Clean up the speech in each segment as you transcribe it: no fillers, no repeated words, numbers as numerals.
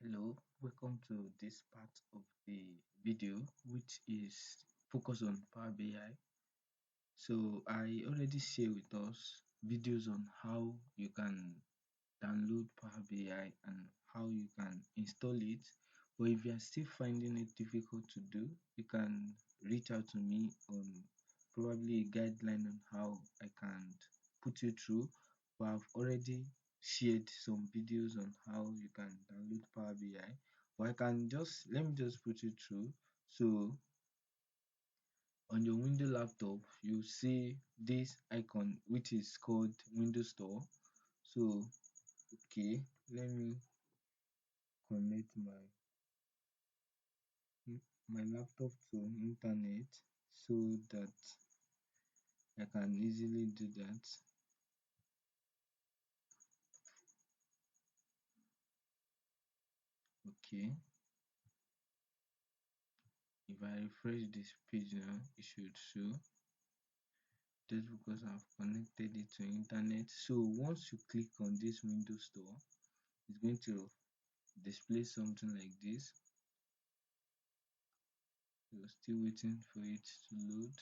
Hello, welcome to this part of the video which is focused on Power BI. So I already share with us videos on how you can download Power BI and how you can install it. But if you are still finding it difficult to do, you can reach out to me on probably a guideline on how I can put you through. But I've already shared some videos on how you can download Power BI. But I can just let me just put you through. So on your Windows laptop, you see this icon which is called Windows Store. So okay, let me connect my laptop to internet so that I can easily do that. Okay, if I refresh this page now, it should show just because I've connected it to internet. So once you click on this Windows Store, it's going to display something like this. You're still waiting for it to load.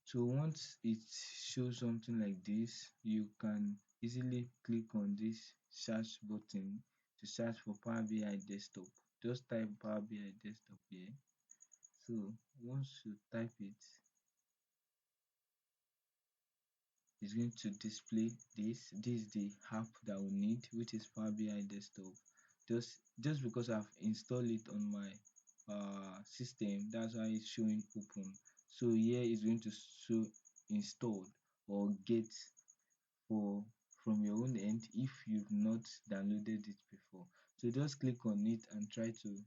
So once it shows something like this, you can easily click on this search button to search for Power BI desktop. Just type Power BI desktop here. So once you type it, it's going to display this. This is the app that we need, which is Power BI desktop. Just because I've installed it on my system, that's why it's showing open. So here is going to show installed or get for from your own end if you've not downloaded it before. So just click on it and try to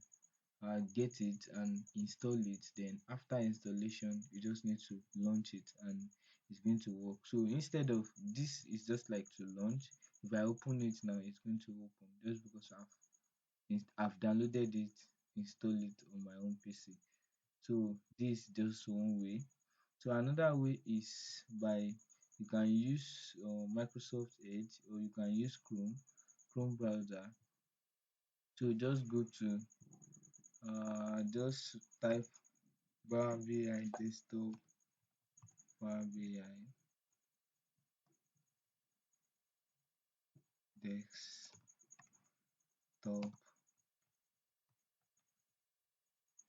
get it and install it. Then after installation, you just need to launch it and it's going to work. So instead of this is just like to launch. If I open it now, it's going to open just because I've downloaded it, install it on my own PC. So this is just one way. So another way is by you can use Microsoft Edge or you can use Chrome browser. So just go to just type Power BI desktop, Power BI desktop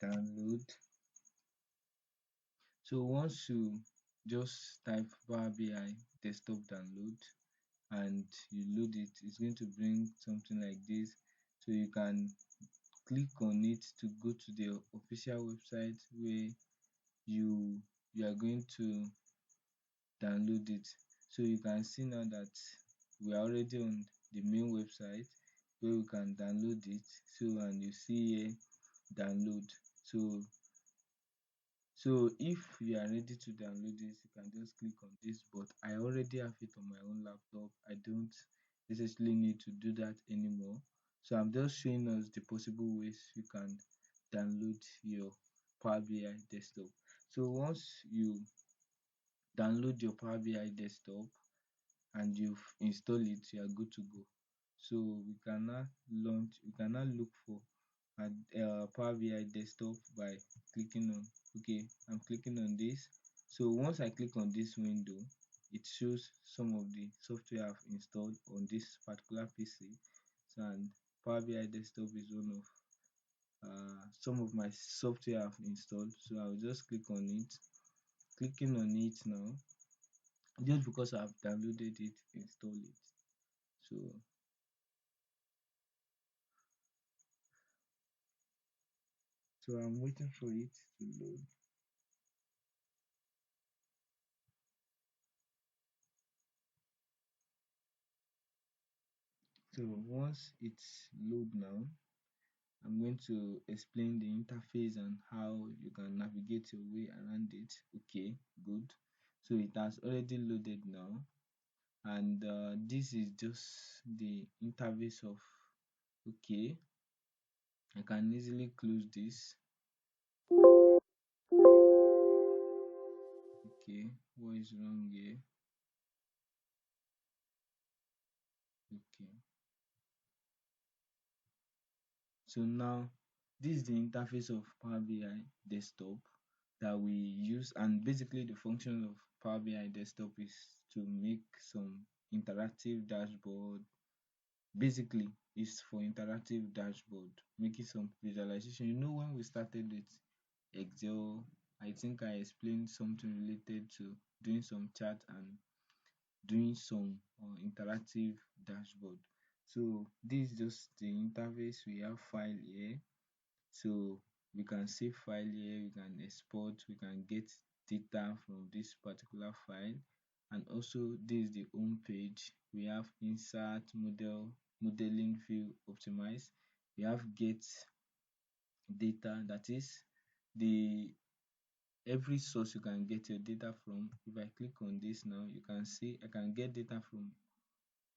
download. So once you just type Power BI desktop download and you load it, it's going to bring something like this. So you can click on it to go to the official website where you you are going to download it. So you can see now that we are already on the main website where we can download it. So and you see here download. So if you are ready to download this, you can just click on this, but I already have it on my own laptop. I don't necessarily need to do that anymore. So I'm just showing us the possible ways you can download your Power BI desktop. So once you download your Power BI desktop and you've installed it, you are good to go. So we can now look for a Power BI desktop by clicking on, okay, I'm clicking on this. So once I click on this window, it shows some of the software I've installed on this particular PC. So and Power BI desktop is one of some of my software I've installed. So I'll just click on it. Clicking on it now, just because I've downloaded it, install it. So I'm waiting for it to load. So once it's load now, I'm going to explain the interface and how you can navigate your way around it. Okay, good. So it has already loaded now, and this is just the interface of, okay, I can easily close this. Okay, what is wrong here? So now this is the interface of Power BI desktop that we use, and basically the function of Power BI desktop is to make some interactive dashboard. Basically it's for interactive dashboard, making some visualization. When we started with Excel, I think I explained something related to doing some chart and doing some interactive dashboard. So this is just the interface. We have file here, so we can save file here, we can export, we can get data from this particular file. And also this is the home page. We have insert, modeling, view, optimize. We have get data, that is the every source you can get your data from. If I click on this now, you can see I can get data from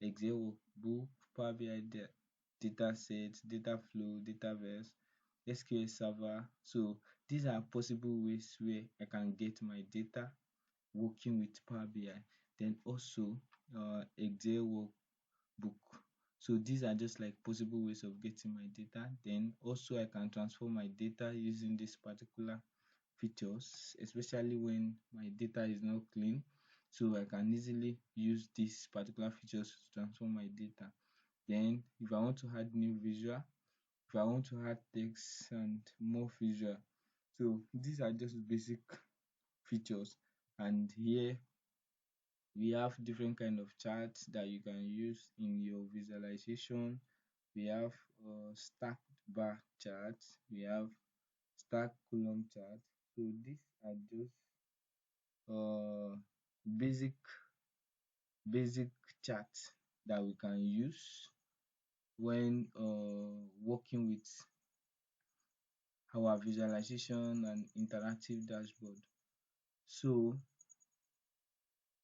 Excel workbook, Power BI data set, data flow, Dataverse, SQL server. So these are possible ways where I can get my data working with Power BI. Then also Excel workbook. So these are just like possible ways of getting my data. Then also I can transform my data using this particular features, especially when my data is not clean. So I can easily use these particular features to transform my data. Then if I want to add new visual, if I want to add text and more visual. So these are just basic features. And here we have different kind of charts that you can use in your visualization. We have stacked bar charts, we have stacked column charts. So these are just uh, basic basic charts that we can use when working with our visualization and interactive dashboard. So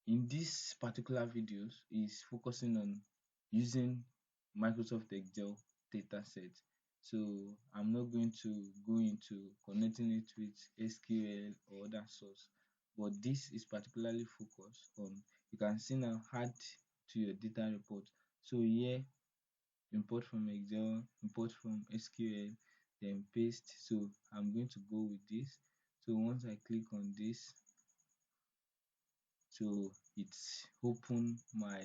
in this particular videos is focusing on using Microsoft Excel data set. So I'm not going to go into connecting it with SQL or other source, but this is particularly focused on, you can see now, add to your data report. So here, import from Excel, import from SQL, then paste. So I'm going to go with this. So once I click on this, so it's open my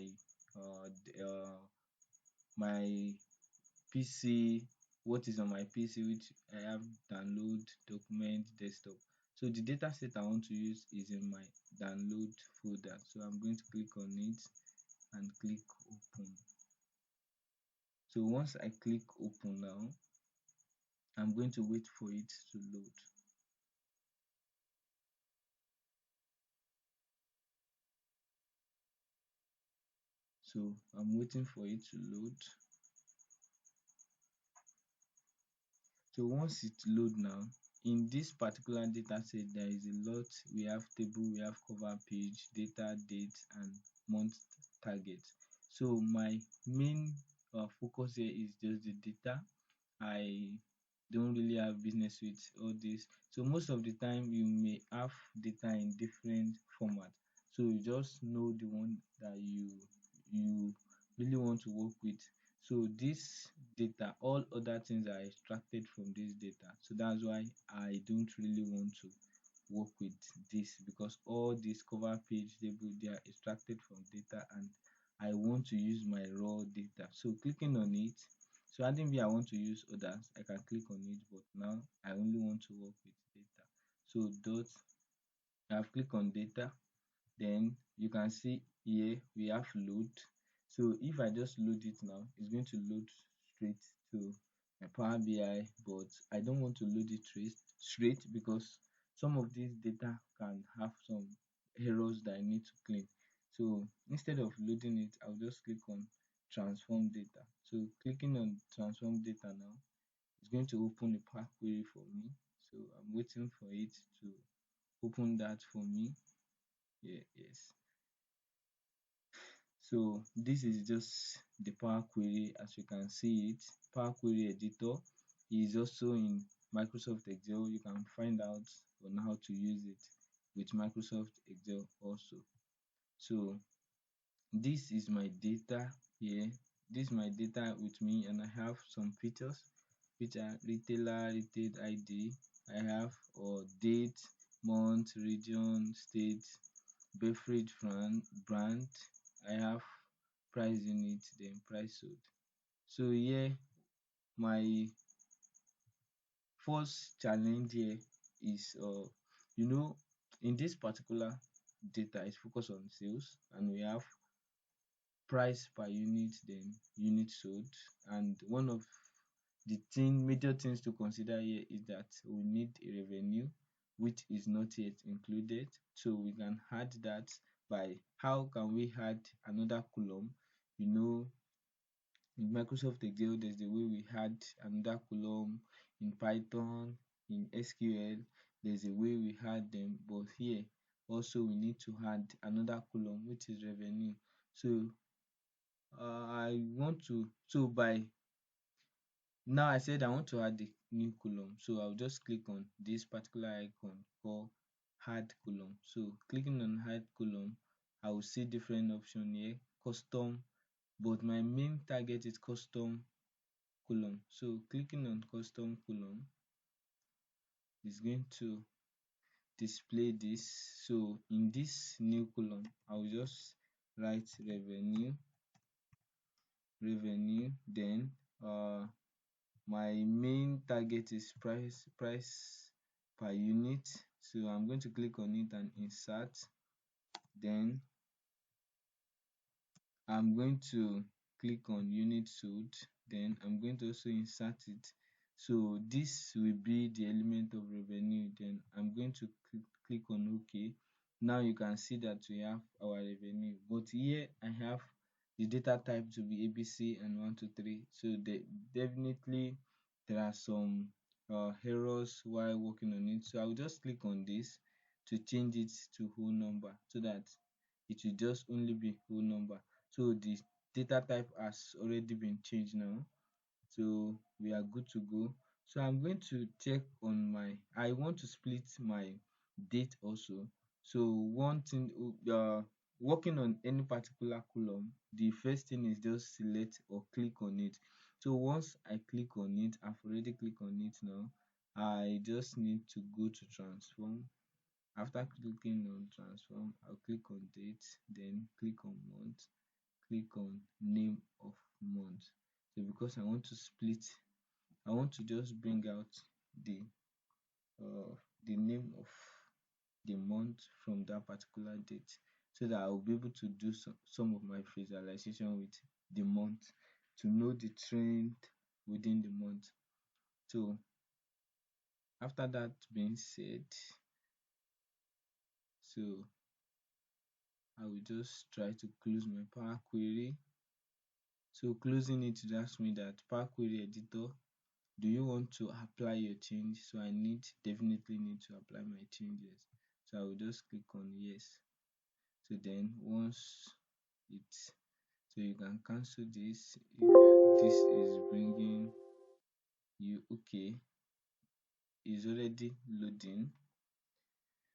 PC, what is on my PC, which I have download, document, desktop. So the data set I want to use is in my download folder. So I'm going to click on it and click open. So once I click open now, I'm going to wait for it to load. So I'm waiting for it to load. So once it load now, in this particular data set there is a lot. We have table, we have cover page, data, date and month target. So my main focus here is just the data. I don't really have business with all this. So most of the time you may have data in different formats. So you just know the one that you really want to work with. So this data, all other things are extracted from this data. So that's why I don't really want to work with this, because all this cover page table, they are extracted from data and I want to use my raw data. So clicking on it, so adding B, I want to use others, I can click on it, but now I only want to work with data. So dot, I have clicked on data. Then you can see here we have load. So if I just load it now, it's going to load straight to my Power BI, but I don't want to load it straight because some of these data can have some errors that I need to clean. So instead of loading it, I'll just click on transform data. So clicking on transform data now, it's going to open a Power Query for me. So I'm waiting for it to open that for me. Yeah, yes. So this is just the Power Query. As you can see it, Power Query editor is also in Microsoft Excel. You can find out on how to use it with Microsoft Excel also. So this is my data here. This is my data with me, and I have some features which are retailer, retail ID I have, or date, month, region, state, beverage brand I have, price unit, then price sold. So here my first challenge here is you know in this particular data is focused on sales, and we have price per unit, then unit sold. And one of the major things to consider here is that we need a revenue which is not yet included. So we can add that by, how can we add another column? You know, in Microsoft Excel, there's the way we add another column. In Python, in SQL, there's a way we add them, but here also we need to add another column which is revenue. So I want to, so by now I said I want to add a new column, so I'll just click on this particular icon called add column. So clicking on add column, I will see different option here, custom, but my main target is custom column. So clicking on custom column is going to display this. So in this new column, I'll just write revenue, then my main target is price per unit. So I'm going to click on it and insert. Then I'm going to click on unit sold. Then I'm going to also insert it. So this will be the element of revenue. Then I'm going to click on OK. Now you can see that we have our revenue. But here I have the data type to be ABC and 123. So definitely there are some errors while working on it. So I'll just click on this to change it to whole number, so that it will just only be whole number. So the data type has already been changed now, so we are good to go. So I'm going to check on my, I want to split my date also. So one thing, working on any particular column, the first thing is just select or click on it. So once I click on it, I've already clicked on it now, I just need to go to transform. After clicking on transform, I'll click on date, then click on month, click on name of month. So because I want to split, I want to just bring out the name of the month from that particular date, so that I'll be able to do some of my visualization with the month to know the trend within the month. So after that being said, so I will just try to close my Power Query. So closing it to ask me that Power Query editor, do you want to apply your change? So I definitely need to apply my changes. So I will just click on yes. So then once it's, so you can cancel this if this is bringing you okay, is already loading.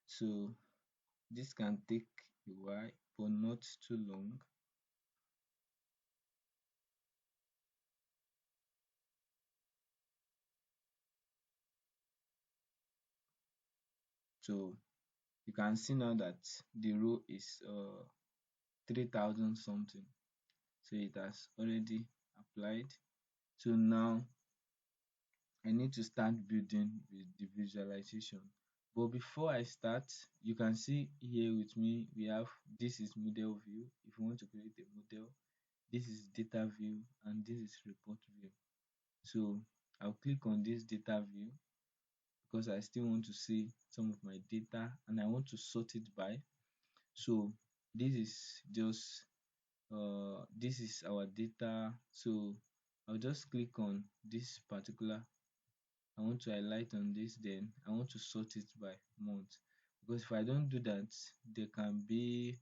So this can take a while, but not too long. So you can see now that the row is 3000 something. So it has already applied. So now I need to start building with the visualization. But before I start, you can see here with me, we have, this is model view. If you want to create a model, this is data view, and this is report view. So I'll click on this data view because I still want to see some of my data and I want to sort it by. So this is just this is our data. So I'll just click on this particular, I want to highlight on this, then I want to sort it by month, because if I don't do that, there can be,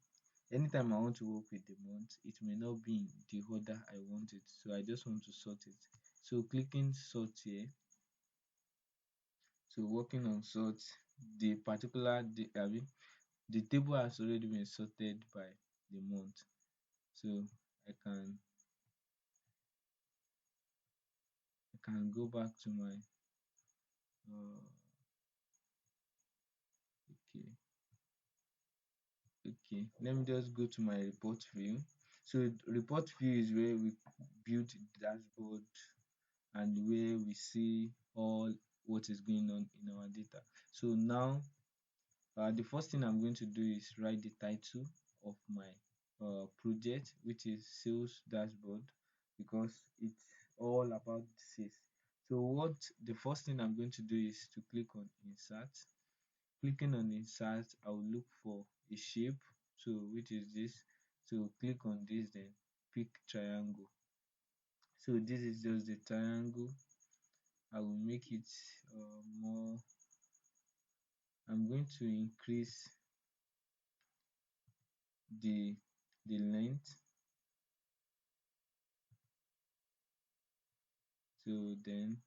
anytime I want to work with the month, it may not be in the order I want it. So I just want to sort it. So clicking sort here, so working on sort, the particular the table has already been sorted by the month. So I can can go back to my uh, okay okay let me just go to my report view. So report view is where we build the dashboard and where we see all what is going on in our data. So now the first thing I'm going to do is write the title of my project, which is sales dashboard, because it's all about sales. So what the first thing I'm going to do is to click on insert. Clicking on insert, I will look for a shape, so which is this. So click on this, then pick triangle. So this is just the triangle. I will make it more. I'm going to increase the length. So then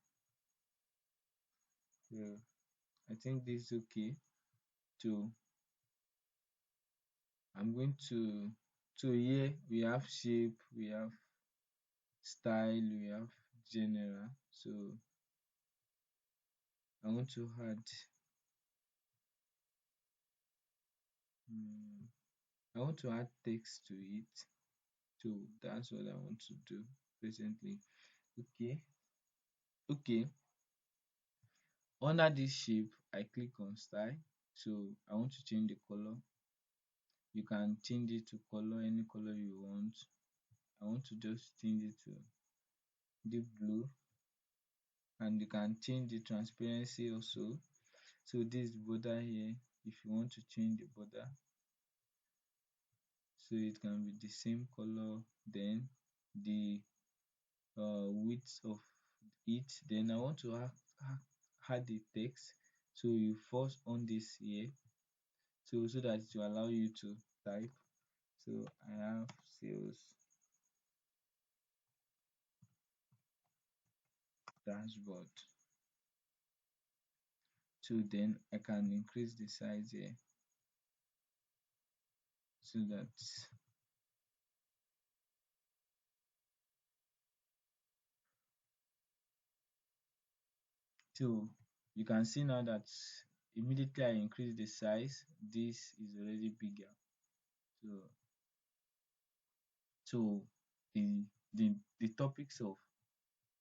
yeah, I think this is okay. So I'm going to, so here we have shape, we have style, we have general. So I want to add um, I want to add text to it. So that's what I want to do presently. Okay, okay. Under this shape, I click on style. So I want to change the color. You can change it to color, any color you want. I want to just change it to deep blue, and you can change the transparency also. So this border here, if you want to change the border, so it can be the same color. Then the width of it. Then I want to add the text. So you force on this here, so that it will allow you to type. So I have sales dashboard. So then I can increase the size here, so that so you can see now that immediately I increase the size, this is already bigger. So so the topics of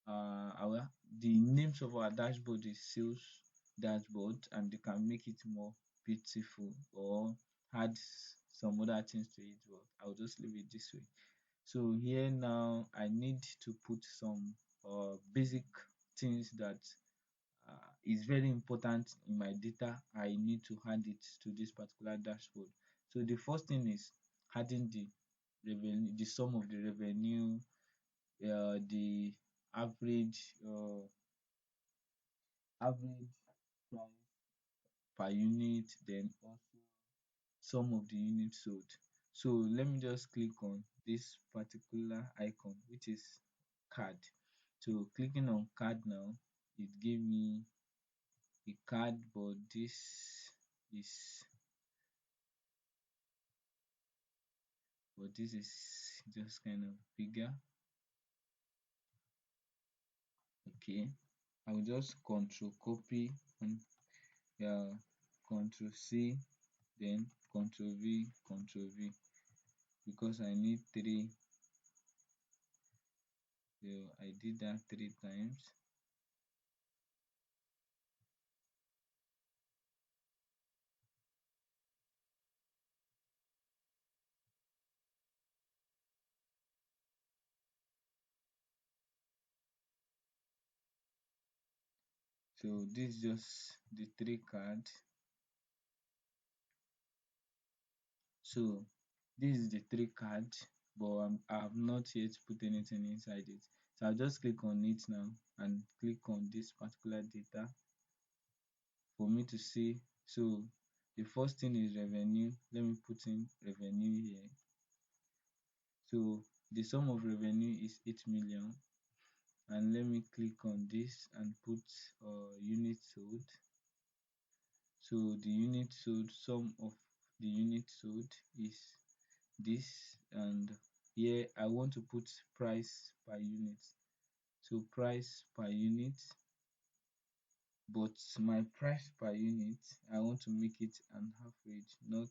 our the names of our dashboard is sales dashboard, and they can make it more beautiful or add some other things to it, but I'll just leave it this way. So here now I need to put some basic things that is very important in my data. I need to add it to this particular dashboard. So the first thing is adding the revenue, the sum of the revenue, the average average price per unit, then also sum of the units sold. So let me just click on this particular icon, which is card. So clicking on card now, it gave me a card, but is this is just kind of bigger. Okay, I will just control copy and control C, then control V, because I need three. So I did that three times. So this is just the three card. So this is the three card, but I have not yet put anything inside it. So I'll just click on it now and click on this particular data for me to see. So the first thing is revenue. Let me put in revenue here. So the sum of revenue is 8 million, and let me click on this and put units sold. So the unit sold, sum of the unit sold is this, and here I want to put price per unit. So price per unit, but my price per unit, I want to make it an average, not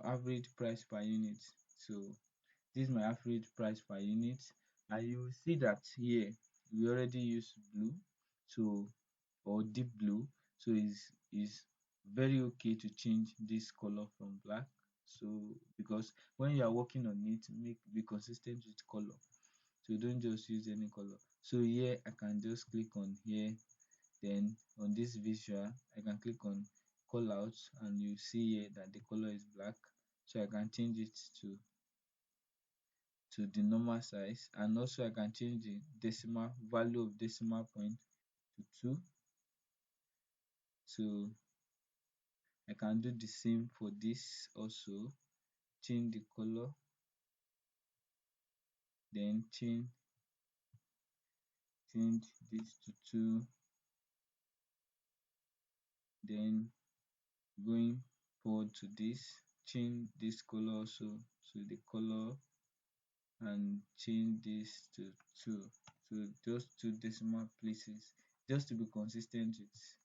average price per unit. So this is my average price per unit, and you will see that here we already use blue, so or deep blue. So is very okay to change this color from black. So because when you are working on it, make be consistent with color, so don't just use any color. So here I can just click on here, then on this visual I can click on call out, and you see here that the color is black. So I can change it to the normal size, and also I can change the decimal value of decimal point to 2. So I can do the same for this also, change the color, then change this to 2, then going forward to this, change this color also to the color, and change this to 2. So just 2 decimal places, just to be consistent with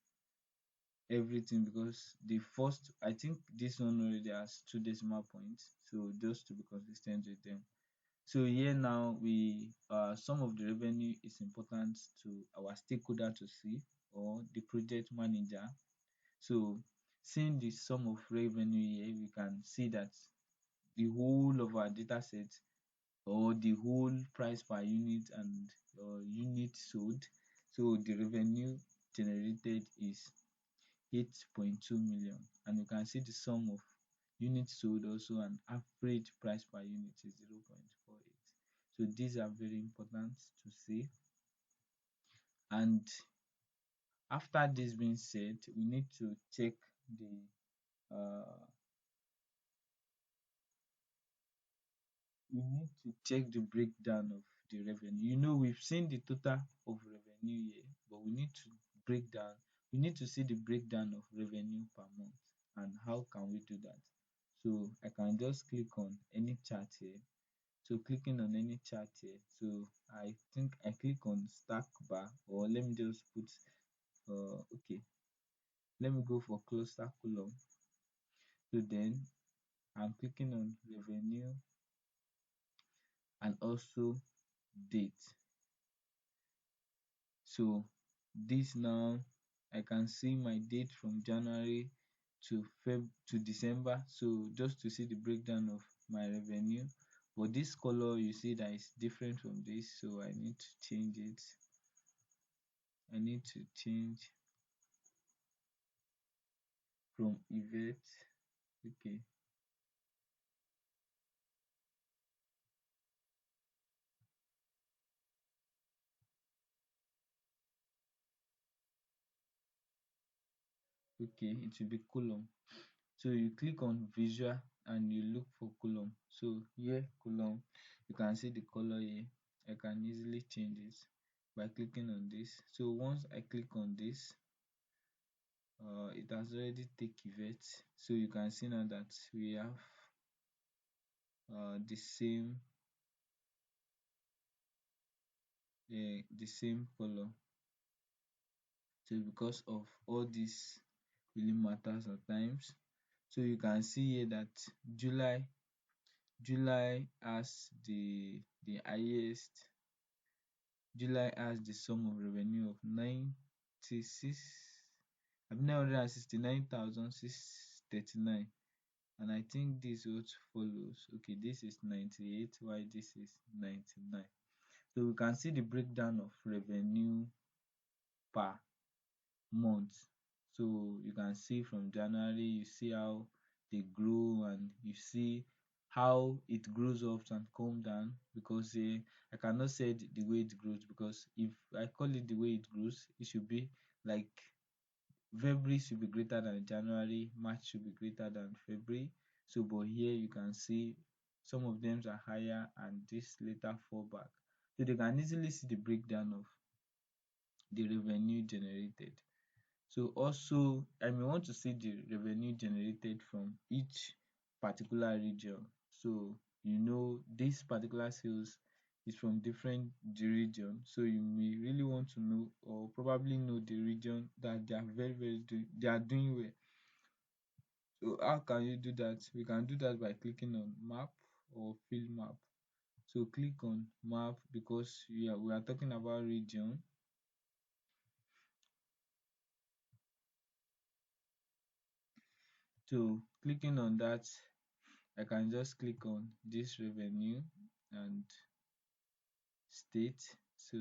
everything, because the first, I think this one already has 2 decimal points, so just to be consistent with them. So here now we some of the revenue is important to our stakeholder to see, or the project manager. So seeing the sum of revenue here, we can see that the whole of our data set, or the whole price per unit and unit sold. So the revenue generated is 8.2 million, and you can see the sum of units sold also, and average price per unit is 0.48. So these are very important to see. And after this being said, we need to check the uh, breakdown of the revenue. We've seen the total of revenue here, but we need to break down. We need to see the breakdown of revenue per month, and how can we do that? So I can just click on any chart here. So clicking on any chart here, so I think I click on stack bar, or let me just put okay, let me go for cluster column. So then I'm clicking on revenue and also date. So this now, I can see my date from January to December. So just to see the breakdown of my revenue. But this color, you see that is different from this, so I need to change it. I need to change from event. Okay, okay, it will be column. So you click on visual and you look for column. So here column, you can see the color here. I can easily change it by clicking on this. So once I click on this, it has already take effect. So you can see now that we have the same color. So because of all this really matters at times. So you can see here that July has the highest. July has the sum of revenue of 969,639, and I think this what follows. Okay, this is 98, while this is 99. So we can see the breakdown of revenue per month. So you can see from January, you see how they grow, and you see how it grows up and come down, because I cannot say the way it grows, because if I call it the way it grows, it should be like February should be greater than January, March should be greater than February. So but here you can see some of them are higher, and this later fall back. So they can easily see the breakdown of the revenue generated. So also I may want to see the revenue generated from each particular region. So this particular sales is from different the region. So you may really want to know or probably know the region that they are they are doing well. So how can you do that? We can do that by clicking on map or field map. So click on map because we are talking about region. So clicking on that, I can just click on this revenue and state. So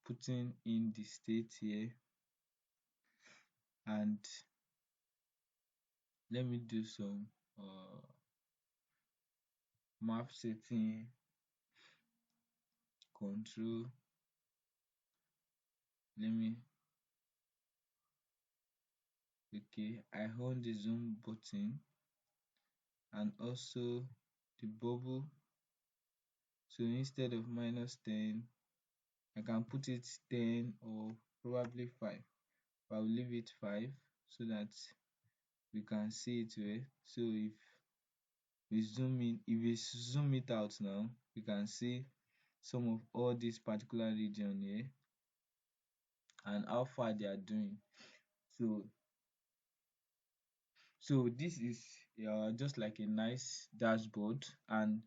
putting in the state here, and let me do some map setting, control. Let me Okay, I hold the zoom button and also the bubble. So instead of -10, I can put it 10 or probably 5. But I will leave it 5 so that we can see it well. So if we zoom it out now, we can see some of all this particular region here and how far they are doing. So this is just like a nice dashboard, and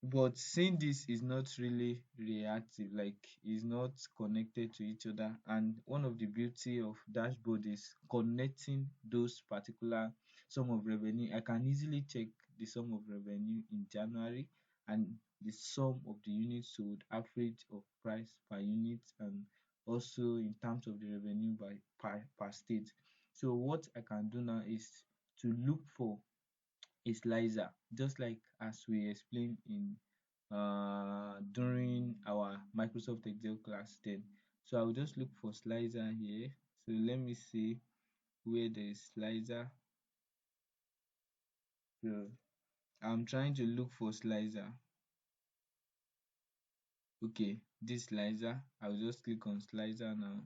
but seeing this is not really reactive, like is not connected to each other. And one of the beauty of dashboard is connecting those particular sum of revenue. I can easily check the sum of revenue in January and the sum of the units sold, average of price per unit, and also in terms of the revenue by per state. So what I can do now is to look for a slicer, just like as we explained in during our Microsoft Excel class then. So I will just look for slicer here. So let me see where there is slicer. So I'm trying to look for slicer. Okay, this slicer, I'll just click on slicer now.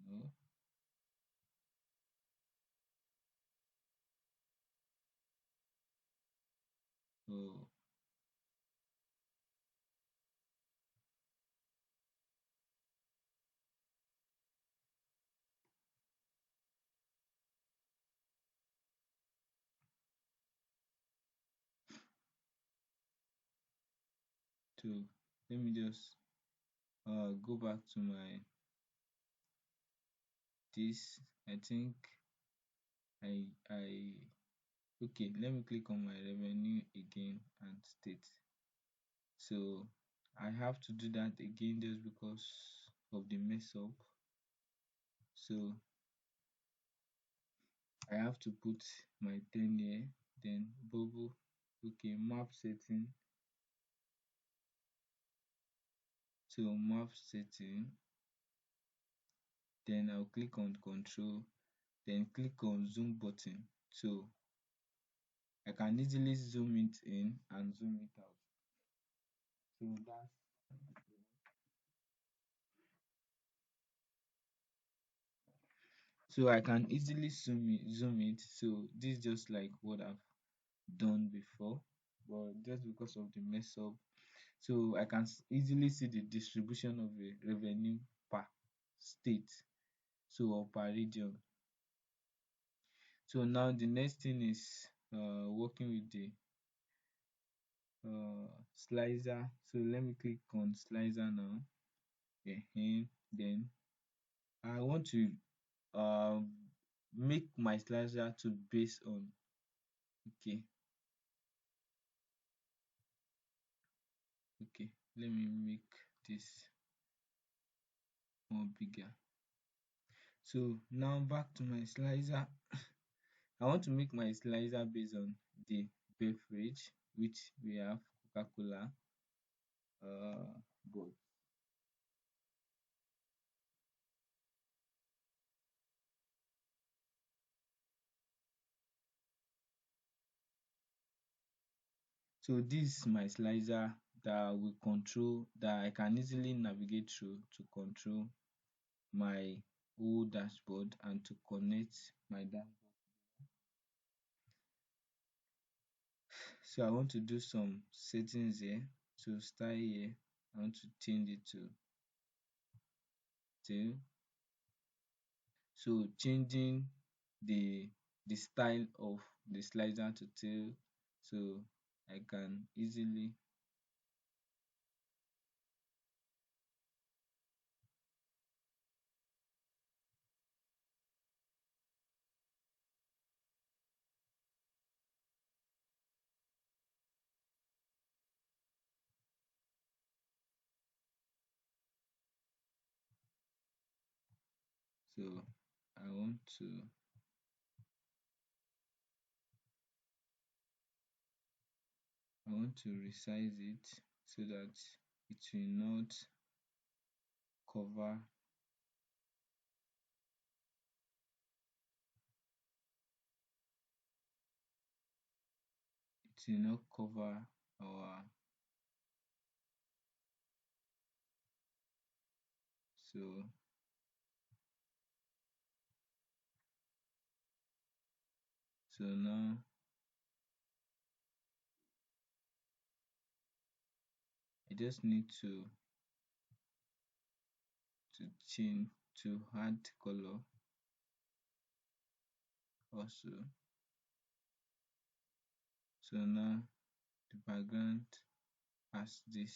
No. So so let me just go back to my this. I think I okay, let me click on my revenue again and state. So I have to do that again just because of the mess up. So I have to put my 10 here, then bubble. Okay, map setting. So map setting, then I'll click on control, then click on zoom button. So I can easily zoom it in and zoom it out. So that's so I can easily zoom it. So this is just like what I've done before, but just because of the mess up, so I can easily see the distribution of the revenue per state, so or per region. So now the next thing is working with the slicer. So let me click on slicer now. Then I want to make my slicer to base on, okay, let me make this more bigger. So now back to my slicer. I want to make my slicer based on the beverage, which we have Coca-Cola. But so this is my slicer that will control, that I can easily navigate through to control my whole dashboard and to connect my dashboard. So I want to do some settings here. To start here, I want to change it to tail. So changing the style of the slider to tail, so I can easily, so I want to resize it so that it will not cover, our, so now I just need to change to add color also. So now the background has this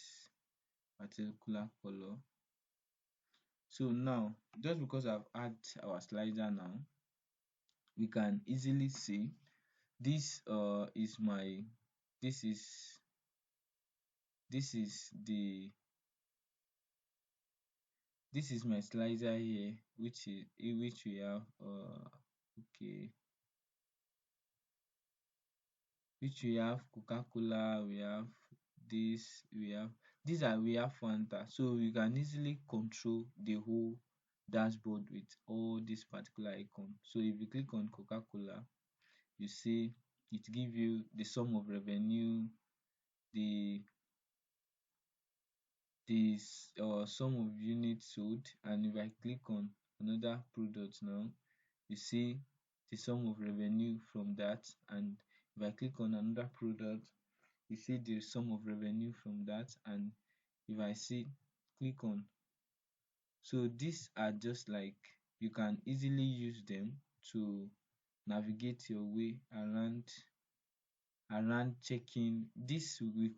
particular color. So now just because I've add our slider now, we can easily see this is my, this is this is the this is my slider here, which is which we have okay, which we have Coca-Cola, we have this, we have these are we have Fanta. So you can easily control the whole dashboard with all this particular icon. So if you click on Coca-Cola, you see it give you the sum of revenue, the sum of units sold, and if I click on another product now, you see the sum of revenue from that, and if I click on another product, you see the sum of revenue from that, and if I see click on, so these are just like you can easily use them to navigate your way around checking. This will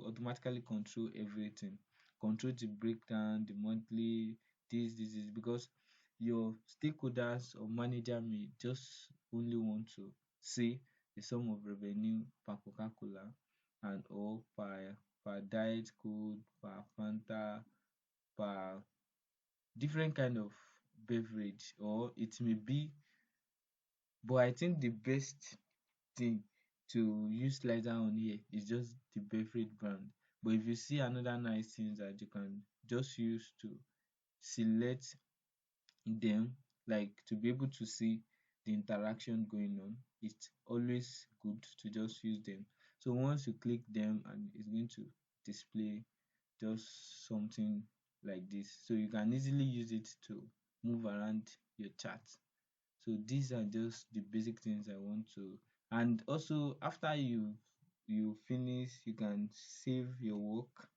automatically control everything, control the breakdown, the monthly, this is because your stakeholders or manager may just only want to see the sum of revenue per Coca-Cola and or per diet code, per Fanta, per different kind of beverage, or it may be, but I think the best thing to use slider on here is just the beverage brand. But if you see another nice thing that you can just use to select them, like to be able to see the interaction going on, it's always good to just use them. So once you click them, and it's going to display just something like this, so you can easily use it to move around your chart. So these are just the basic things I want to. And also after you finish, you can save your work.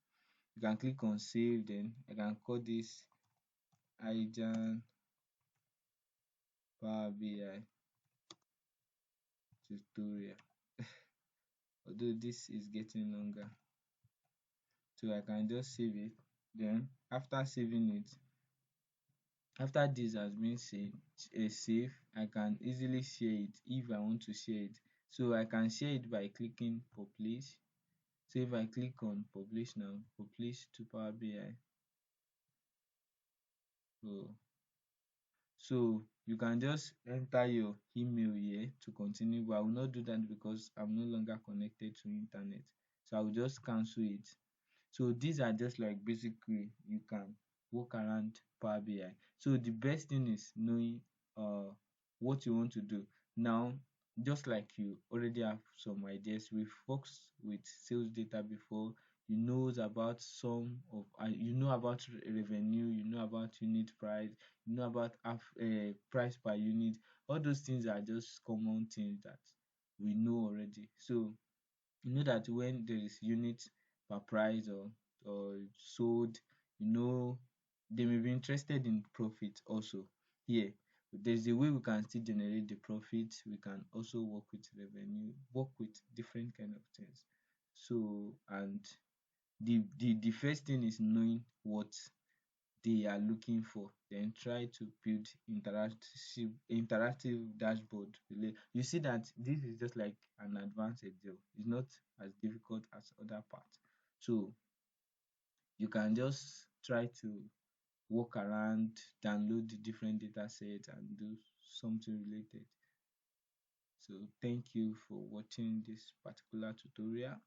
You can click on save, then I can call this ijan Power BI tutorial. Although this is getting longer, so I can just save it. Then after saving it, after this has been saved, I can easily share it if I want to share it. So I can share it by clicking publish. So if I click on publish now, publish to Power BI. So you can just enter your email here to continue, but I will not do that because I'm no longer connected to internet. So I will just cancel it. So these are just like basic way you can work around Power BI. So the best thing is knowing what you want to do. Now, just like you already have some ideas, we've worked with sales data before. you knows about some of you know about revenue, you know about unit price, you know about price per unit. All those things are just common things that we know already. So you know that when there is unit per price or sold, you know they may be interested in profit also. Here there's a way we can still generate the profit. We can also work with revenue, work with different kind of things. So and the first thing is knowing what they are looking for, then try to build interactive dashboard. You see that this is just like an advanced Excel. It's not as difficult as other parts. So you can just try to walk around, download the different data sets and do something related. So thank you for watching this particular tutorial.